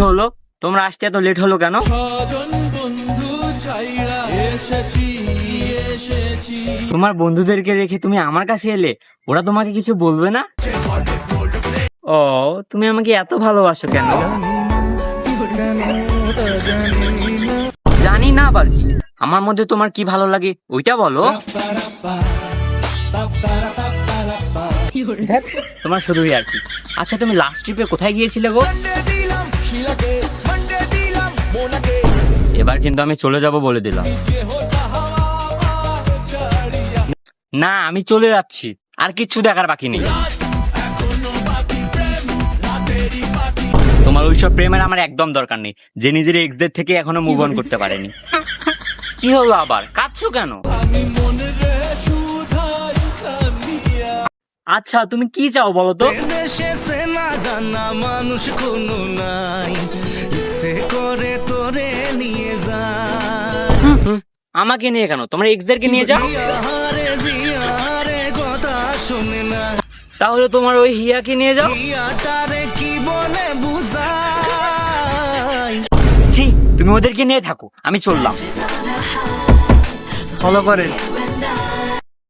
হলো, তোমরা আসতে এত লেট হলো কেন? তোমার বন্ধুদেরকে রেখে তুমি আমার কাছে এলে, ওরা তোমাকে কিছু বলবে না? ও, তুমি আমাকে এত ভালোবাসো কেন? জানি না আবার কি? আমার মধ্যে তোমার কি ভালো লাগে ওইটা বলো। তোমার শুধুই আর কি। আচ্ছা, তুমি লাস্ট ট্রিপে কোথায় গিয়েছিলে গো? এবার কিন্তু আমি চলে যাব বলে দিলাম। না, আমি চলে যাচ্ছি, আর কিচ্ছু দেখার বাকি নেই। তোমার ওইসব প্রেমের আমার একদম দরকার নেই, যে নিজের এক্সদের থেকে এখনো মুভ অন করতে পারেনি। কি হলো আবার, কাঁদছো কেন? আচ্ছা, তুমি কি চাও বলো তো? মানুষ কোনো নাই, ইচ্ছে করে তোরে নিয়ে যায়। আমাকে নিয়ে কেন, তোমার এক্সদেরকে নিয়ে যাও। কথা শুনে না, তাহলে তোমার ওই হিয়াকে নিয়ে যাও। হিয়াটারে কি বলে বুঝাই। ছি, তুমি ওদেরকে নিয়ে থাকো, আমি চললাম। ফলো করেন।